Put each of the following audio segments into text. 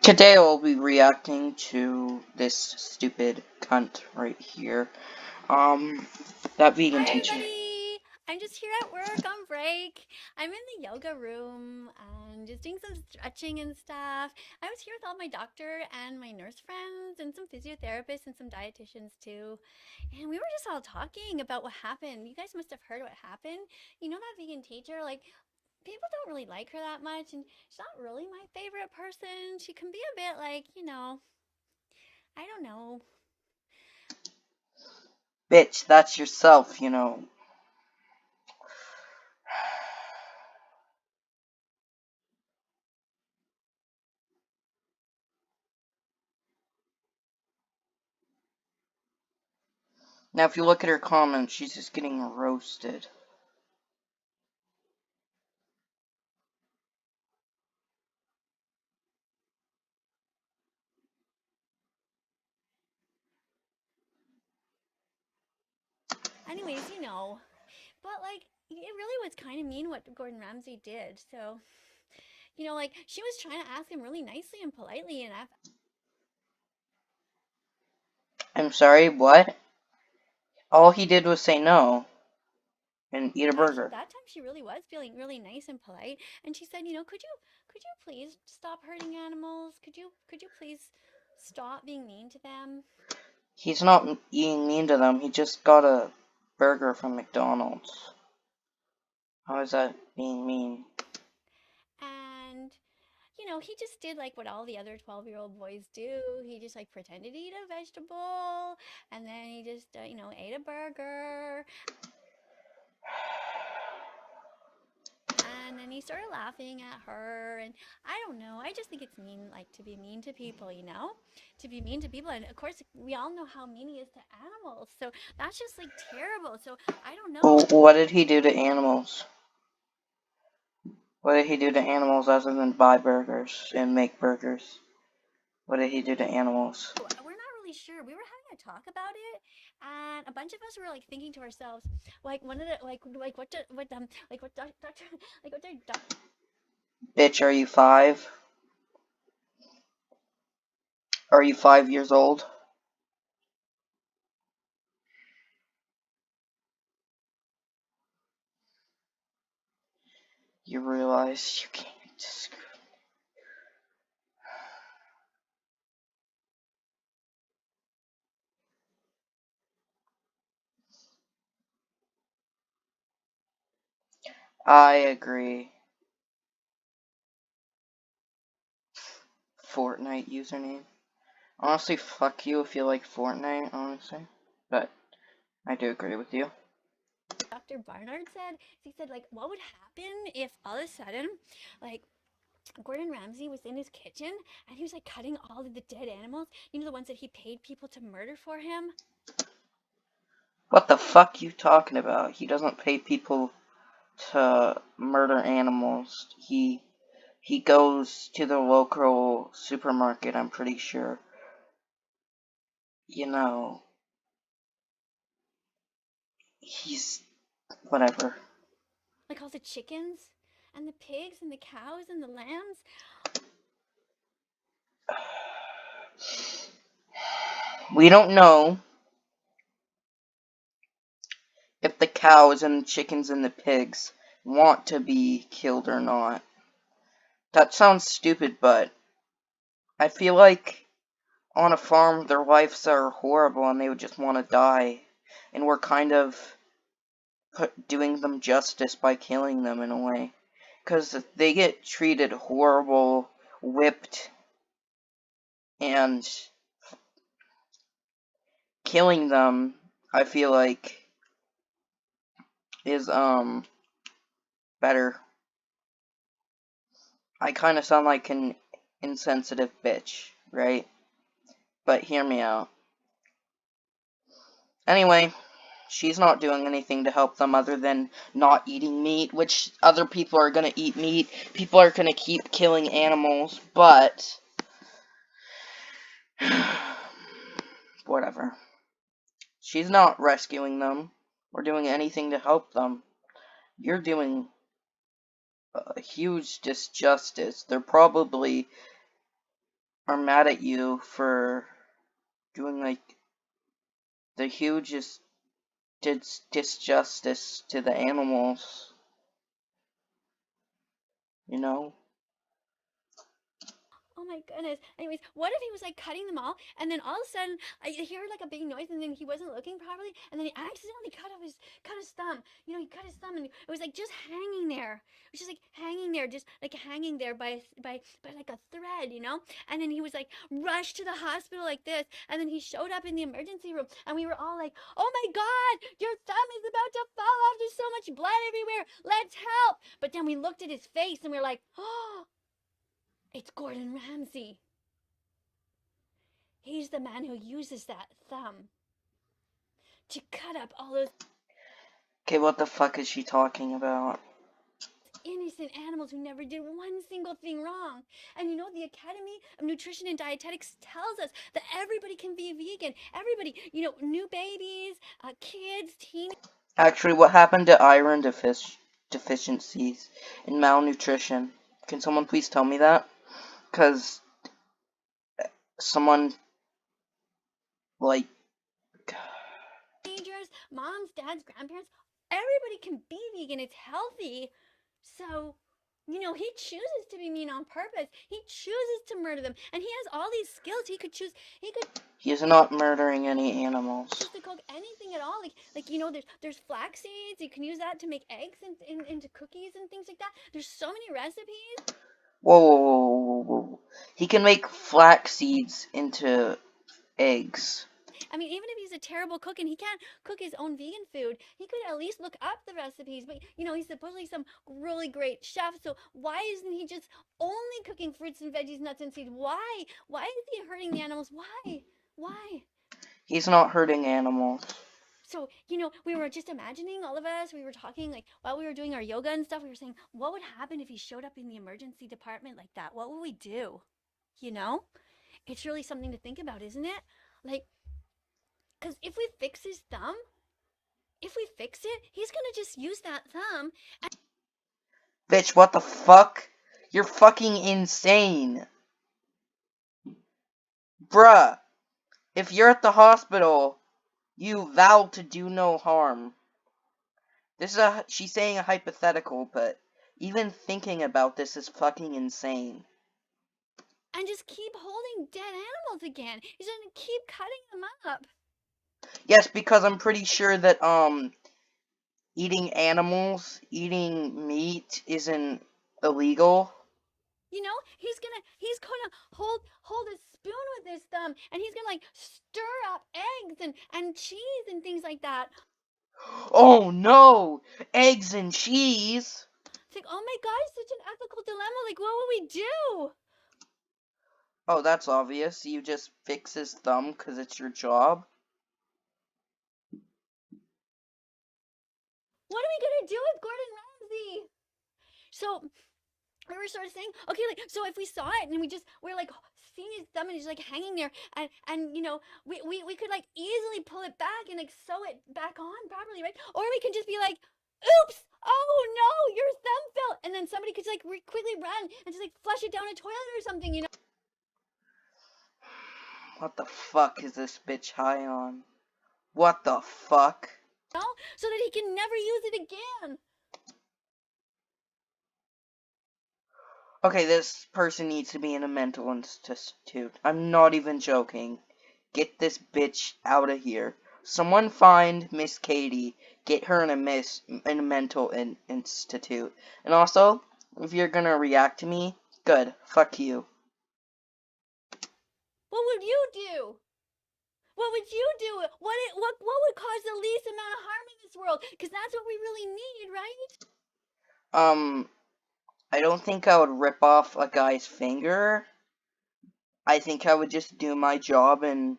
Today I'll be reacting to this stupid cunt right here. That vegan Hi, teacher. everybody! I'm just here at work on break. I'm in the yoga room and just doing some stretching and stuff. I was here with all my doctor and my nurse friends and some physiotherapists and some dietitians too. And we were just all talking about what happened. You guys must have heard what happened. You know that vegan teacher, like, people don't really like her that much, and she's not really my favorite person. She can be a bit like, I don't know. Bitch, that's yourself, you know. Now, if you look at her comments, she's just getting roasted. Anyways, but like it really was kind of mean what Gordon Ramsay did. So, like she was trying to ask him really nicely and politely, and I'm sorry, what? All he did was say no and eat a actually burger. that time she really was feeling really nice and polite, and she said, could you please stop hurting animals? Could you please stop being mean to them? He's not being mean to them, he just got a burger from McDonald's. How is that being mean? And he just did like what all the other 12-year-old boys do. He just like pretended to eat a vegetable, and then he just ate a burger. And then he started laughing at her, and I don't know. I just think it's mean, like to be mean to people, to be mean to people. And of course, we all know how mean he is to animals. So that's just like terrible. So I don't know. What did he do to animals? What did he do to animals other than buy burgers and make burgers? What did he do to animals? We're not really sure. We were having a talk about it, and a bunch of us were like thinking to ourselves, like one of the like what doctor like what doc- Bitch, are you 5? Are you 5 years old? You realize you can't just... I agree. Fortnite username. Honestly, fuck you if you like Fortnite, honestly. But I do agree with you. Dr. Barnard said. He said like, what would happen if all of a sudden, like Gordon Ramsay was in his kitchen and he was like cutting all of the dead animals. The ones that he paid people to murder for him. What the fuck you talking about? He doesn't pay people to murder animals. He goes to the local supermarket, I'm pretty sure. You know, he's whatever. Like all the chickens and the pigs and the cows and the lambs. We don't know if the cows and the chickens and the pigs want to be killed or not. That sounds stupid, but I feel like on a farm their lives are horrible and they would just want to die. And we're kind of doing them justice by killing them in a way. Because they get treated horrible, whipped, and killing them, I feel like, is, better. I kind of sound like an insensitive bitch, right? But hear me out. Anyway, she's not doing anything to help them other than not eating meat, which other people are gonna eat meat. People are gonna keep killing animals, but whatever. She's not rescuing them or doing anything to help them. You're doing a huge disjustice. They're probably are mad at you for doing like the hugest disjustice to the animals, you know? Oh my goodness. Anyways, what if he was like cutting them all, and then all of a sudden I hear like a big noise, and then he wasn't looking properly, and then he accidentally cut his thumb. You know, he cut his thumb, and it was like just hanging there. It was just like hanging there, just like hanging there by like a thread, you know. And then he was like rushed to the hospital like this, and then he showed up in the emergency room, and we were all like, "Oh my God, your thumb is about to fall off! There's so much blood everywhere! Let's help!" But then we looked at his face, and we were like, "Oh." It's Gordon Ramsay. He's the man who uses that thumb to cut up all those Okay, what the fuck is she talking about? innocent animals who never did one single thing wrong. And you know, the Academy of Nutrition and Dietetics tells us that everybody can be vegan. Everybody, you know, new babies, kids, teens. Actually, what happened to iron deficiencies and malnutrition? Can someone please tell me that? Because someone, like, Teenagers, moms, dads, grandparents, everybody can be vegan. It's healthy. So, you know, he chooses to be mean on purpose. He chooses to murder them. And he has all these skills. He could he's not murdering any animals. choose to cook anything at all. Like you know, there's flax seeds. You can use that to make eggs into cookies and things like that. There's so many recipes. Whoa, whoa, whoa, whoa, whoa. He can make flax seeds into eggs. I mean, even if he's a terrible cook and he can't cook his own vegan food, he could at least look up the recipes. But you know, he's supposedly some really great chef. So why isn't he just only cooking fruits and veggies, nuts and seeds? Why? Why is he hurting the animals? Why? Why? He's not hurting animals. So, you know, we were just imagining, all of us, we were talking, like, while we were doing our yoga and stuff, we were saying, what would happen if he showed up in the emergency department like that? What would we do? You know? It's really something to think about, isn't it? Like, because if we fix his thumb, if we fix it, he's gonna just use that thumb. And Bitch, what the fuck? You're fucking insane. Bruh, if you're at the hospital, you vow to do no harm. She's saying a hypothetical, but even thinking about this is fucking insane. just keep holding dead animals again. He's gonna keep cutting them up. Yes, because I'm pretty sure that, eating meat isn't illegal. You know, he's gonna hold a spoon with his thumb, and he's gonna like stir up eggs and cheese and things like that. Oh no! Eggs and cheese! It's like, oh my God, it's such an ethical dilemma. Like, what would we do? Oh, that's obvious. You just fix his thumb because it's your job. What are we gonna do with Gordon Ramsay? So we were sort of saying, okay, like, so if we saw it and we're like seeing his thumb and he's like hanging there, and you know, we could like easily pull it back and like sew it back on properly, right? Or we can just be like, oops, oh no, your thumb fell, and then somebody could like quickly run and just like flush it down a toilet or something, you know? What the fuck is this bitch high on? What the fuck? So that he can never use it again. Okay, this person needs to be in a mental institute. I'm not even joking. Get this bitch out of here. Someone find Miss Katie. Get her in a mental institute. And also, if you're gonna react to me, good. Fuck you. What would you do? What would you do? What would cause the least amount of harm in this world? Because that's what we really need, right? I don't think I would rip off a guy's finger. I think I would just do my job and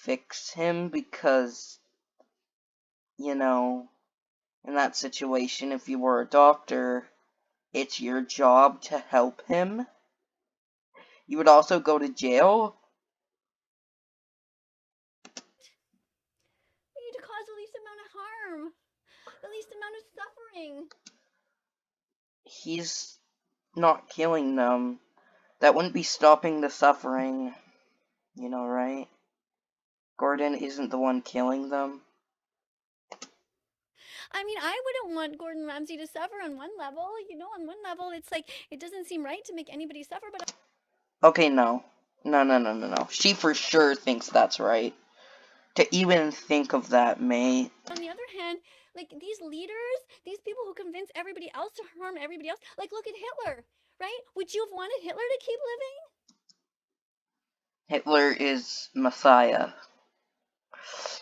fix him because, you know, in that situation, if you were a doctor, it's your job to help him. You would also go to jail. We need to cause the least amount of harm, the least amount of suffering. He's not killing them. That wouldn't be stopping the suffering, you know, right? Gordon isn't the one killing them. I mean, I wouldn't want Gordon Ramsay to suffer on one level. You know, on one level, it's like it doesn't seem right to make anybody suffer, but Okay, no. No. She for sure thinks that's right. To even think of that, mate. on the other hand, like these leaders, these people who convince everybody else to harm everybody else, like look at Hitler, right? Would you have wanted Hitler to keep living? Hitler is Messiah.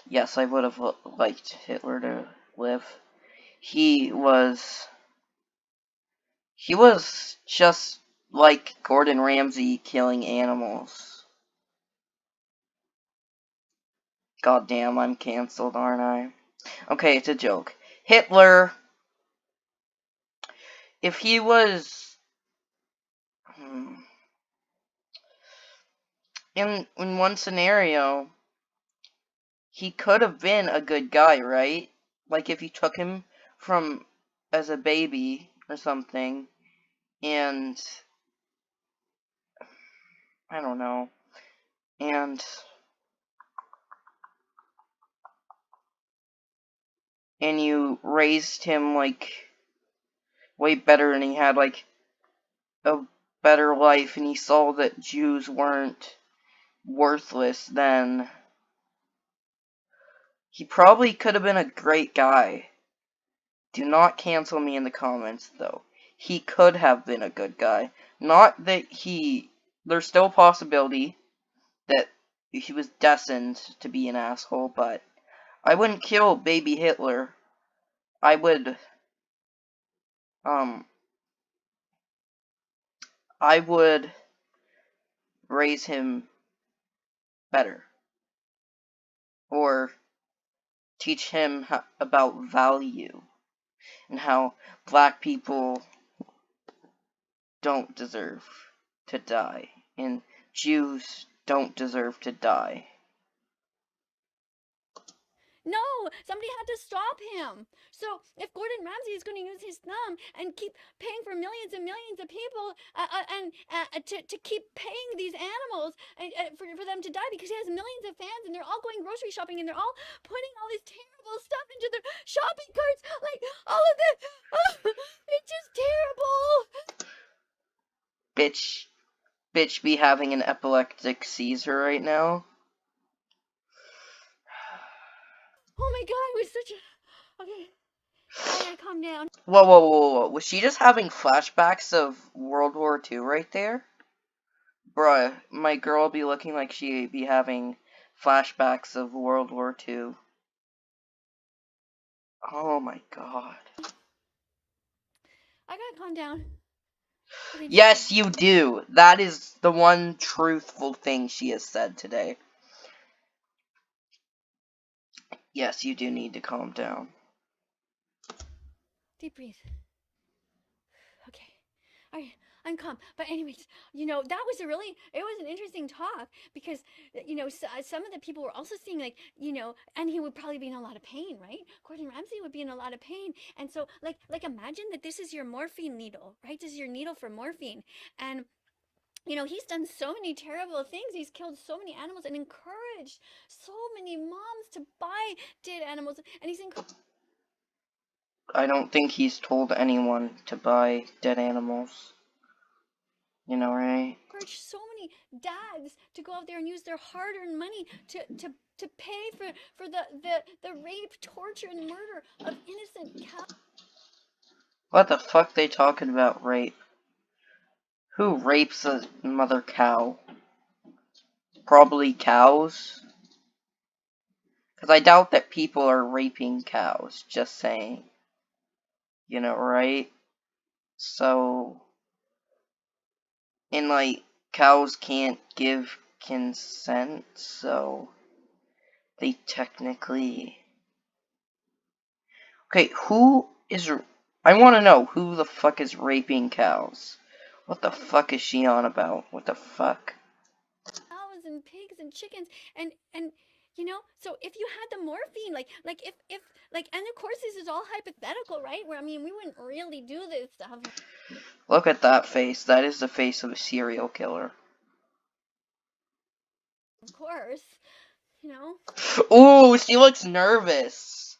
Yes, I would have liked Hitler to live. He was just like Gordon Ramsay killing animals. God damn, I'm cancelled, aren't I? Okay, it's a joke. Hitler, if he was in one scenario, he could have been a good guy, right? Like if you took him from as a baby or something, and I don't know, and you raised him like way better, and he had like a better life, and he saw that Jews weren't worthless, then he probably could have been a great guy. Do not cancel me in the comments, though. He could have been a good guy. Not that there's still a possibility that he was destined to be an asshole, but I wouldn't kill baby Hitler. I would, um, I would raise him better. Or teach him about value and how black people don't deserve to die and Jews don't deserve to die. No, somebody had to stop him. So if Gordon Ramsay is going to use his thumb and keep paying for millions and millions of people and to keep paying these animals for them to die because he has millions of fans and they're all going grocery shopping and they're all putting all this terrible stuff into their shopping carts, like all of this, it's just terrible. Bitch be having an epileptic seizure right now. Oh my god, it was such a... Okay, I gotta calm down. Whoa. Was she just having flashbacks of World War II right there? Bruh, my girl be looking like she be having flashbacks of World War II. Oh my god. I gotta calm down. Okay, Yes, you do. That is the one truthful thing she has said today. Yes, you do need to calm down. deep breathe. Okay. All right, I'm calm. But anyways, you know, that was it was an interesting talk because, you know, some of the people were also seeing like, you know, and he would probably be in a lot of pain, right? Gordon Ramsay would be in a lot of pain. And so like imagine that this is your morphine needle, right? This is your needle for morphine. And you know, he's done so many terrible things. He's killed so many animals and encouraged so many moms to buy dead animals. And he's encouraged I don't think he's told anyone to buy dead animals. You know, right? so many dads to go out there and use their hard-earned money to pay for the rape, torture, and murder of innocent cows. What the fuck they talking about rape? Who rapes a mother cow? Probably cows? Because I doubt that people are raping cows, just saying. You know, right? So, and like, cows can't give consent, so they technically... Okay, who is... I want to know who the fuck is raping cows. What the fuck is she on about? What the fuck? And pigs and chickens and You know, so if you had the morphine, like if like, and of course this is all hypothetical, right? Where I mean, we wouldn't really do this stuff, Look at that face. That is the face of a serial killer. of course. You know, Ooh, she looks nervous.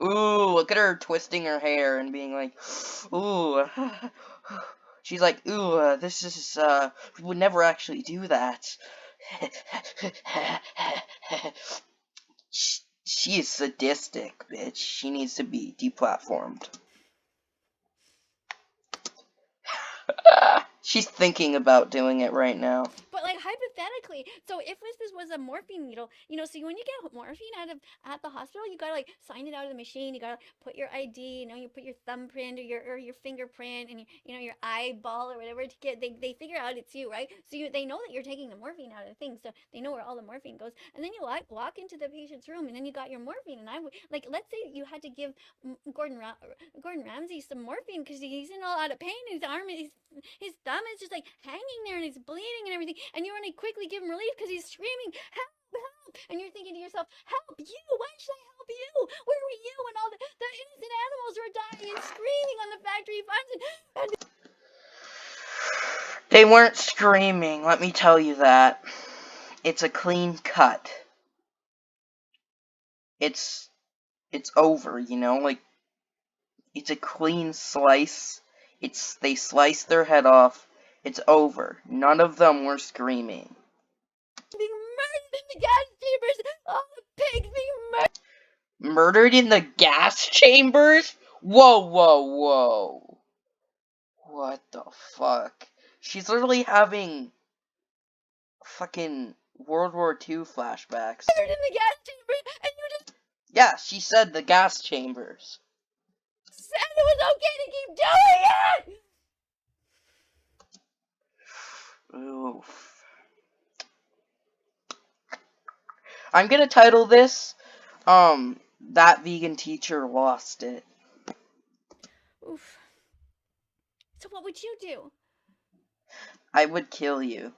Ooh, look at her twisting her hair and being like, ooh. She's like, ooh, this is, we would never actually do that. She is sadistic, bitch. She needs to be deplatformed. She's thinking about doing it right now. but like hypothetically, so if this was a morphine needle, you know, so when you get morphine out of at the hospital, you gotta like sign it out of the machine. You gotta put your ID, you know, you put your thumbprint or your fingerprint and you know your eyeball or whatever to get. They figure out it's you, right? So they know that you're taking the morphine out of the thing, so they know where all the morphine goes. And then you walk into the patient's room, and then you got your morphine. And I would like, let's say you had to give Gordon Ramsay some morphine because he's in all out of pain. His arm is his thumb is just like hanging there and he's bleeding and everything. And you want to quickly give him relief because he's screaming, help, help. And you're thinking to yourself, help you? Why should I help you? Where were you when all the innocent animals were dying and screaming on the factory farms? And They weren't screaming, let me tell you that. It's a clean cut. It's over, you know, like it's a clean slice. They sliced their head off. It's over. None of them were screaming. being murdered in the gas chambers. All the pigs being murdered. Murdered in the gas chambers? Whoa, whoa, whoa. What the fuck? She's literally having fucking World War II flashbacks. In the gas chambers, and you just Yeah, she said the gas chambers. said it was okay to keep doing it. Oof. I'm gonna title this, That Vegan Teacher Lost It. Oof. So what would you do? I would kill you.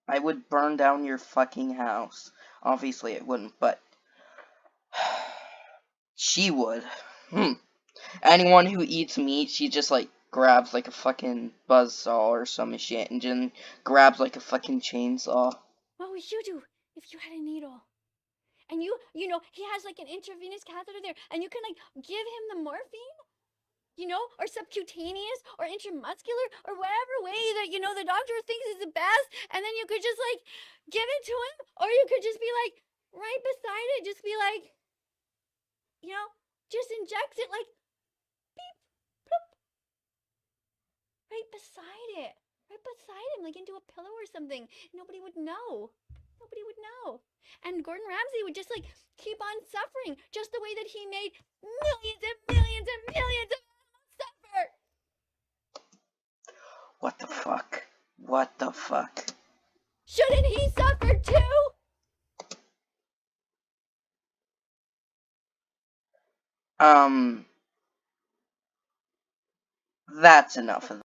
I would burn down your fucking house. Obviously it wouldn't, but she would. Anyone who eats meat, she just like grabs like a fucking buzzsaw or some shit and then grabs like a fucking chainsaw. What would you do if you had a needle? And you know, he has like an intravenous catheter there, and you can like give him the morphine, you know, or subcutaneous or intramuscular or whatever way that you know the doctor thinks is the best, and then you could just like give it to him, or you could just be like right beside it, just be like, you know, just inject it like beep, bloop, right beside it, right beside him, like into a pillow or something. Nobody would know. Nobody would know. And Gordon Ramsay would just like keep on suffering, just the way that he made millions and millions and millions of animals suffer. What the fuck? What the fuck? Shouldn't he suffer too? That's enough of